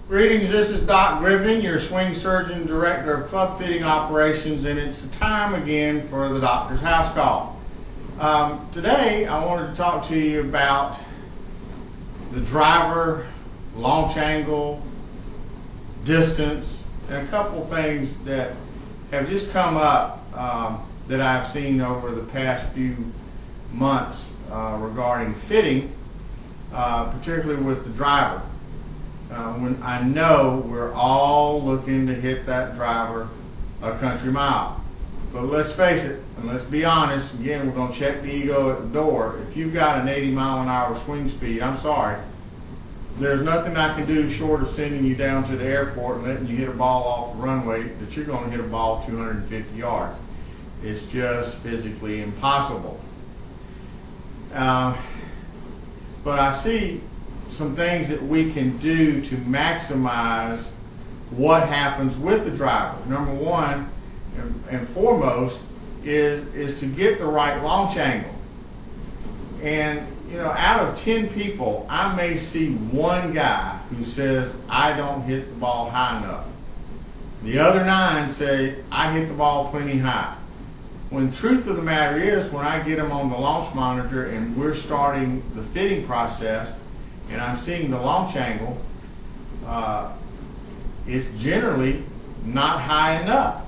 Greetings, this is Doc Griffin, your swing surgeon director of club fitting operations, and it's the time again for the doctor's house call. Today I wanted to talk to you about the driver, launch angle, distance, and a couple things that have just come up that I've seen over the past few months regarding fitting, particularly with the driver. When I know we're all looking to hit that driver a country mile. But let's face it, and let's be honest, again, we're going to check the ego at the door. If you've got an 80-mile-an-hour swing speed, I'm sorry, there's nothing I can do short of sending you down to the airport and letting you hit a ball off the runway that you're going to hit a ball 250 yards. It's just physically impossible. But I see some things that we can do to maximize what happens with the driver. Number one and foremost is to get the right launch angle. And you know, out of 10 people, I may see one guy who says, I don't hit the ball high enough. The other 9 say, I hit the ball plenty high. When the truth of the matter is, when I get them on the launch monitor and we're starting the fitting process, and I'm seeing the launch angle, it's generally not high enough.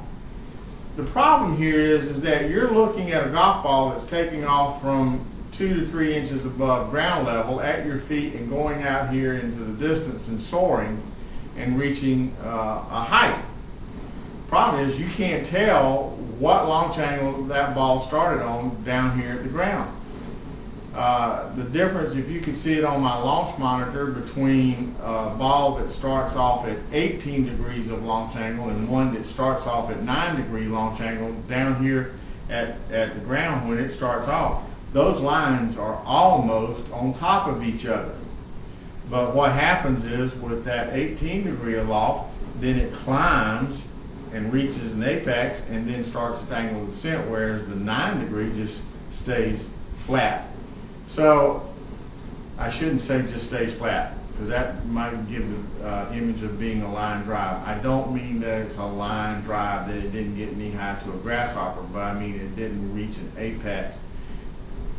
The problem here is that you're looking at a golf ball that's taking off from 2 to 3 inches above ground level at your feet and going out here into the distance and soaring and reaching a height. Problem is you can't tell what launch angle that ball started on down here at the ground. The difference, if you can see it on my launch monitor, between a ball that starts off at 18 degrees of launch angle and one that starts off at 9-degree launch angle down here at the ground when it starts off, those lines are almost on top of each other. But what happens is with that 18-degree aloft, then it climbs and reaches an apex and then starts at the angle of descent, whereas the 9-degree just stays flat. So I shouldn't say just stays flat, because that might give the image of being a line drive. I don't mean that it's a line drive, that it didn't get knee high to a grasshopper, but I mean it didn't reach an apex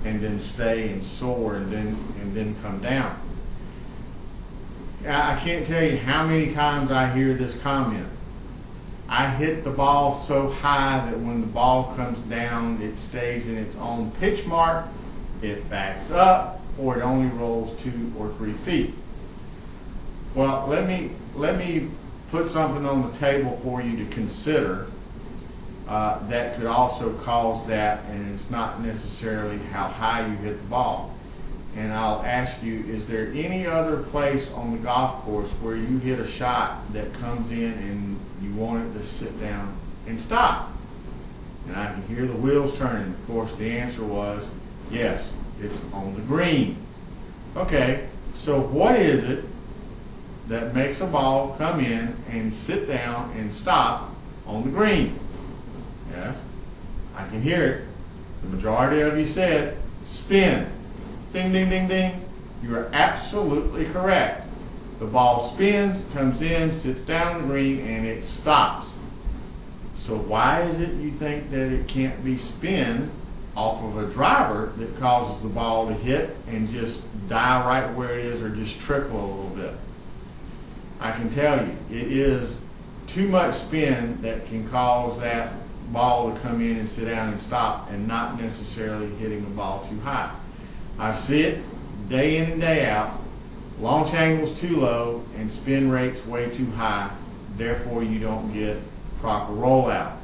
and then stay and soar and then come down. I can't tell you how many times I hear this comment. I hit the ball so high that when the ball comes down, it stays in its own pitch mark, it backs up, or it only rolls 2 or 3 feet. Well, let me put something on the table for you to consider that could also cause that, and it's not necessarily how high you hit the ball. And I'll ask you, is there any other place on the golf course where you hit a shot that comes in and you want it to sit down and stop? And I can hear the wheels turning. Of course, the answer was, yes, it's on the green. Okay, so what is it that makes a ball come in and sit down and stop on the green? Yes, I can hear it. The majority of you said spin. Ding, ding, ding, ding. You are absolutely correct. The ball spins, comes in, sits down on the green, and it stops. So why is it you think that it can't be spin off of a driver that causes the ball to hit and just die right where it is, or just trickle a little bit? I can tell you, it is too much spin that can cause that ball to come in and sit down and stop, and not necessarily hitting the ball too high. I see it day in and day out. Launch angles too low and spin rates way too high. Therefore, you don't get proper rollout.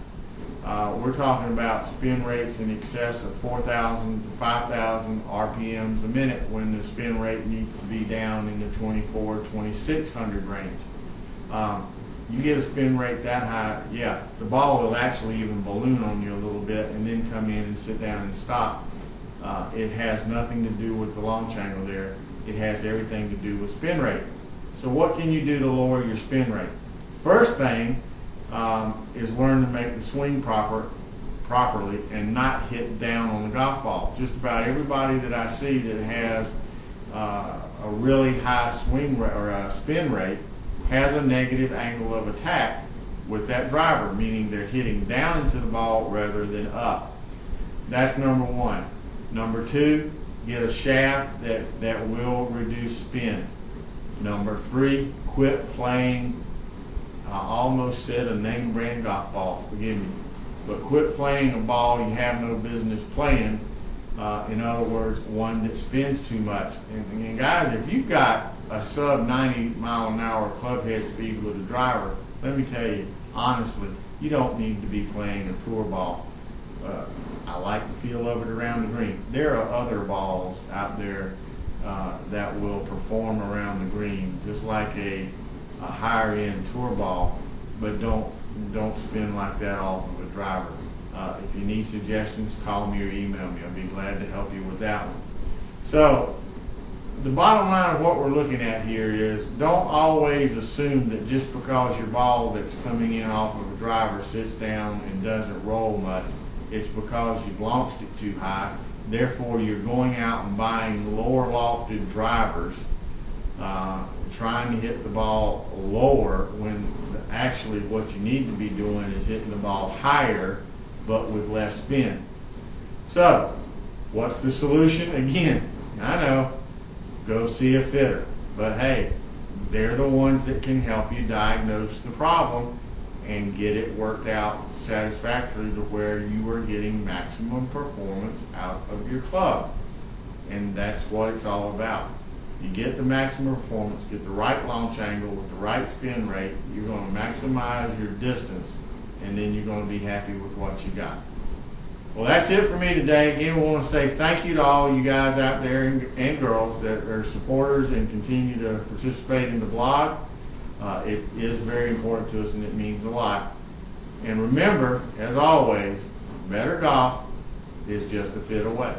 We're talking about spin rates in excess of 4,000 to 5,000 RPMs a minute when the spin rate needs to be down in the 2,600 range. You get a spin rate that high, yeah, the ball will actually even balloon on you a little bit and then come in and sit down and stop. It has nothing to do with the launch angle there. It has everything to do with spin rate. So what can you do to lower your spin rate? First thing is learn to make the swing properly and not hit down on the golf ball. Just about everybody that I see that has a really high swing rate or spin rate has a negative angle of attack with that driver, meaning they're hitting down into the ball rather than up. That's number one. Number two, get a shaft that will reduce spin. Number three, quit playing, I almost said a name brand golf ball, forgive me, but quit playing a ball you have no business playing. In other words, one that spins too much. And guys, if you've got a sub 90 mile an hour club head speed with a driver, let me tell you, honestly, you don't need to be playing a tour ball. I like the feel of it around the green. There are other balls out there that will perform around the green, just like a higher end tour ball, but don't spin like that off of a driver. If you need suggestions, call me or email me. I'll be glad to help you with that one. So the bottom line of what we're looking at here is, don't always assume that just because your ball that's coming in off of a driver sits down and doesn't roll much, it's because you've launched it too high. Therefore, you're going out and buying lower lofted drivers, trying to hit the ball lower when actually what you need to be doing is hitting the ball higher but with less spin. So, what's the solution? Again, I know, go see a fitter. But hey, they're the ones that can help you diagnose the problem and get it worked out satisfactorily to where you are getting maximum performance out of your club. And that's what it's all about. You get the maximum performance, get the right launch angle with the right spin rate, you're going to maximize your distance, and then you're going to be happy with what you got. Well, that's it for me today. Again, we want to say thank you to all you guys out there and girls that are supporters and continue to participate in the blog. It is very important to us and it means a lot. And remember, as always, better golf is just a fit away.